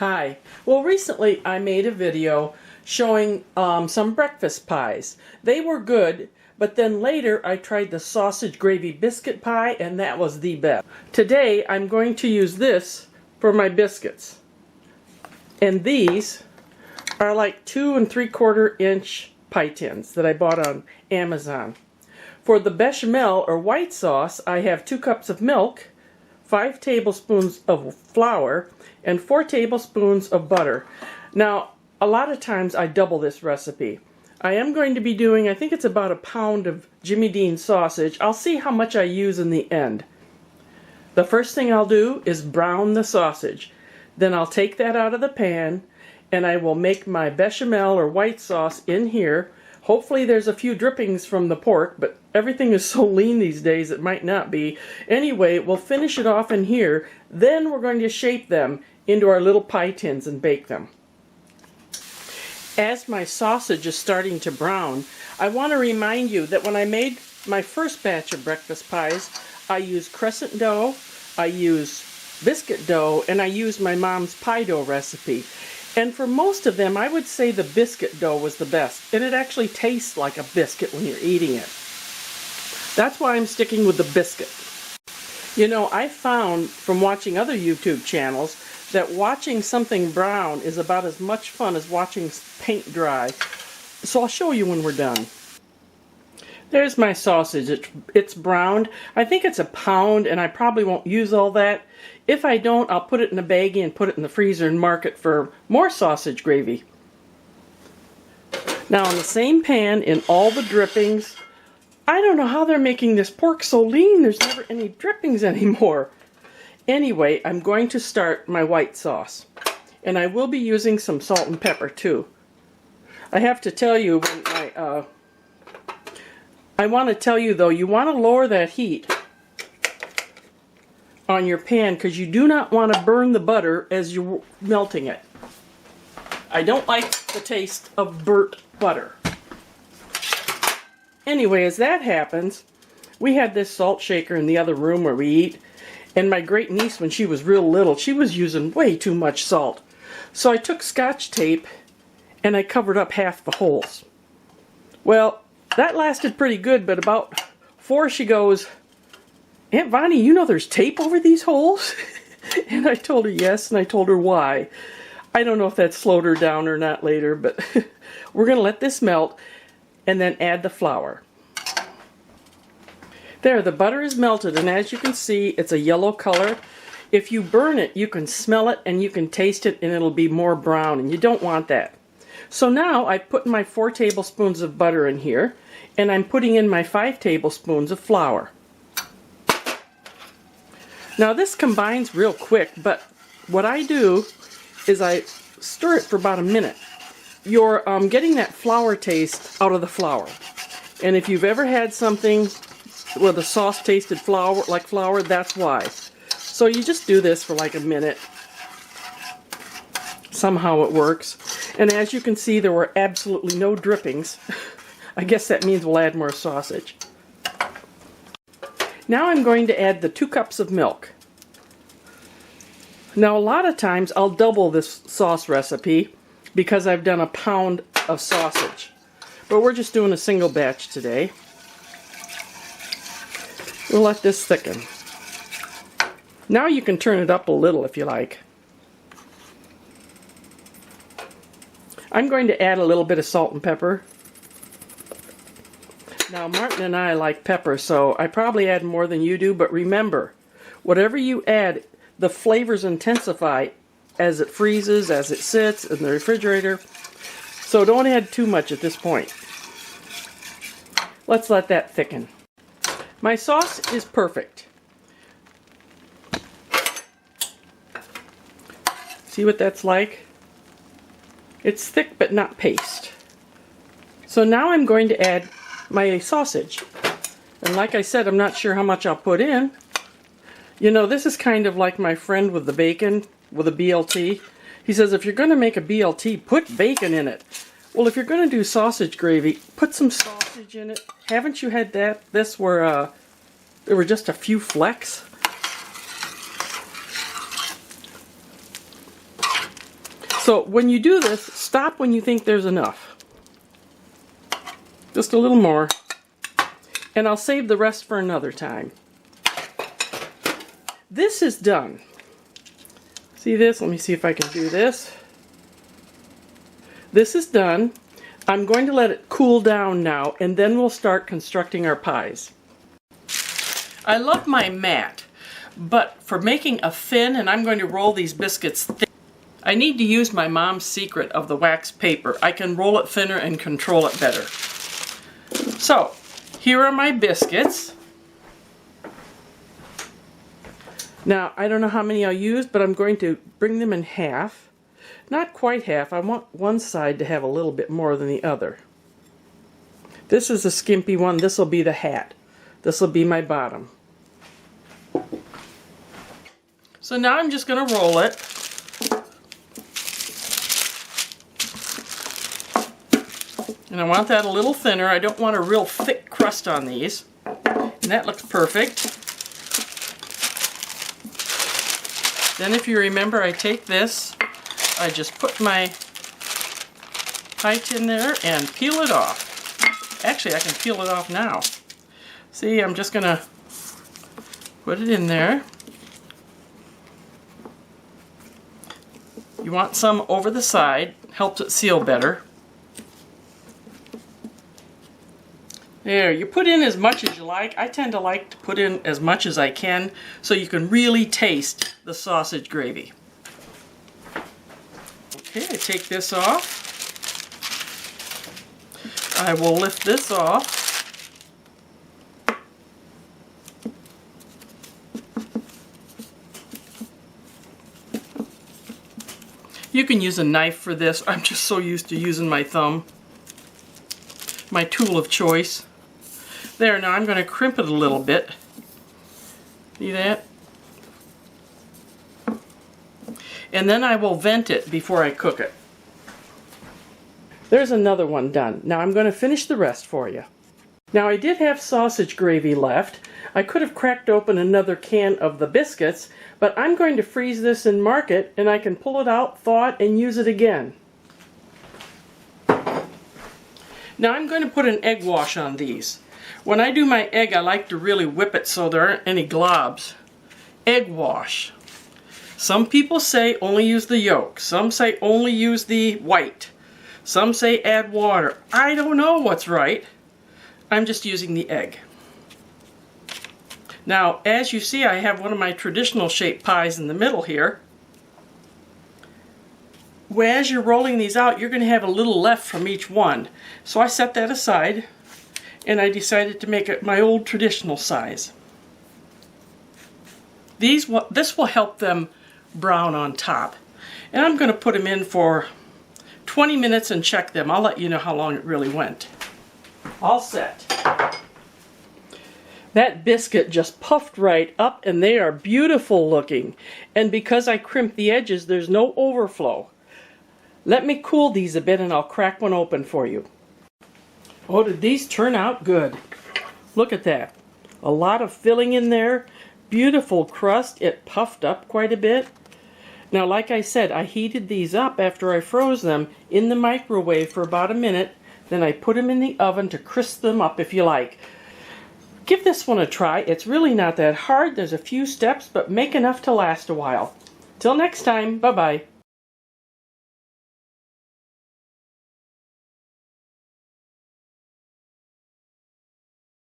Hi. Well, recently I made a video showing some breakfast pies. They were good, but then later I tried the sausage gravy biscuit pie and that was the best. Today I'm going to use this for my biscuits. And these are like 2 3/4 inch pie tins that I bought on Amazon. For the bechamel or white sauce, I have 2 cups of milk, 5 tablespoons of flour, and 4 tablespoons of butter. Now, a lot of times I double this recipe. I am going to be doing, I think it's about 1 pound of Jimmy Dean sausage. I'll see how much I use in the end. The first thing I'll do is brown the sausage. Then I'll take that out of the pan and I will make my bechamel or white sauce in here. Hopefully there's a few drippings from the pork, but everything is so lean these days it might not be. Anyway, we'll finish it off in here. Then we're going to shape them into our little pie tins and bake them. As my sausage is starting to brown, I want to remind you that when I made my first batch of breakfast pies, I used crescent dough, I used biscuit dough, and I used my mom's pie dough recipe. And for most of them, I would say the biscuit dough was the best. And it actually tastes like a biscuit when you're eating it. That's why I'm sticking with the biscuit. You know, I found from watching other YouTube channels that watching something brown is about as much fun as watching paint dry. So I'll show you when we're done. There's my sausage. It's browned. I think it's 1 pound and I probably won't use all that. If I don't, I'll put it in a baggie and put it in the freezer and mark it for more sausage gravy. Now in the same pan, in all the drippings, I don't know how they're making this pork so lean. There's never any drippings anymore. Anyway, I'm going to start my white sauce. And I will be using some salt and pepper too. I have to tell you, when I want to tell you though, you want to lower that heat on your pan because you do not want to burn the butter as you're melting it. I don't like the taste of burnt butter. Anyway, as that happens, we had this salt shaker in the other room where we eat, and my great niece, when she was real little, she was using way too much salt. So I took Scotch tape and I covered up half the holes. Well, that lasted pretty good, but about 4 she goes, "Aunt Vonnie, you know there's tape over these holes?" And I told her yes, and I told her why. I don't know if that slowed her down or not later, but we're going to let this melt and then add the flour. There, the butter is melted, and as you can see, it's a yellow color. If you burn it, you can smell it and you can taste it, and it'll be more brown, and you don't want that. So now I put my 4 tablespoons of butter in here, and I'm putting in my 5 tablespoons of flour. Now this combines real quick, but what I do is I stir it for about a minute. You're getting that flour taste out of the flour. And if you've ever had something where the sauce tasted like flour, that's why. So you just do this for like a minute. Somehow it works. And as you can see, there were absolutely no drippings. I guess that means we'll add more sausage. Now I'm going to add the 2 cups of milk. Now a lot of times I'll double this sauce recipe because I've done 1 pound of sausage. But we're just doing a single batch today. We'll let this thicken. Now you can turn it up a little if you like. I'm going to add a little bit of salt and pepper. Now Martin and I like pepper, so I probably add more than you do, but remember, whatever you add, the flavors intensify as it freezes, as it sits in the refrigerator. So don't add too much at this point. Let's let that thicken. My sauce is perfect. See what that's like? It's thick but not paste. So now I'm going to add my sausage. And like I said, I'm not sure how much I'll put in. You know, this is kind of like my friend with the bacon, with a BLT. He says, if you're going to make a BLT, put bacon in it. Well, if you're going to do sausage gravy, put some sausage in it. Haven't you had this where there were just a few flecks? So when you do this, stop when you think there's enough. Just a little more. And I'll save the rest for another time. This is done. See this? Let me see if I can do this. This is done. I'm going to let it cool down now, and then we'll start constructing our pies. I love my mat, but for making a fin, and I'm going to roll these biscuits thin, I need to use my mom's secret of the wax paper. I can roll it thinner and control it better. So, here are my biscuits. Now, I don't know how many I'll use, but I'm going to bring them in half. Not quite half. I want one side to have a little bit more than the other. This is a skimpy one. This will be the hat. This will be my bottom. So now I'm just going to roll it. And I want that a little thinner. I don't want a real thick crust on these. And that looks perfect. Then if you remember, I take this, I just put my pie tin there and peel it off. Actually, I can peel it off now. See, I'm just going to put it in there. You want some over the side, helps it seal better. There, you put in as much as you like. I tend to like to put in as much as I can so you can really taste the sausage gravy. Okay, I take this off. I will lift this off. You can use a knife for this. I'm just so used to using my thumb. My tool of choice. There, now I'm going to crimp it a little bit. See that? And then I will vent it before I cook it. There's another one done. Now I'm going to finish the rest for you. Now I did have sausage gravy left. I could have cracked open another can of the biscuits, but I'm going to freeze this and mark it, and I can pull it out, thaw it, and use it again. Now I'm going to put an egg wash on these. When I do my egg, I like to really whip it so there aren't any globs. Egg wash. Some people say only use the yolk. Some say only use the white. Some say add water. I don't know what's right. I'm just using the egg. Now, as you see, I have one of my traditional shaped pies in the middle here. Well, as you're rolling these out, you're going to have a little left from each one. So I set that aside, and I decided to make it my old traditional size. This will help them brown on top. And I'm going to put them in for 20 minutes and check them. I'll let you know how long it really went. All set. That biscuit just puffed right up, and they are beautiful looking. And because I crimped the edges, there's no overflow. Let me cool these a bit and I'll crack one open for you. Oh, did these turn out good? Look at that. A lot of filling in there. Beautiful crust. It puffed up quite a bit. Now, like I said, I heated these up after I froze them in the microwave for about a minute. Then I put them in the oven to crisp them up if you like. Give this one a try. It's really not that hard. There's a few steps, but make enough to last a while. Till next time, bye-bye.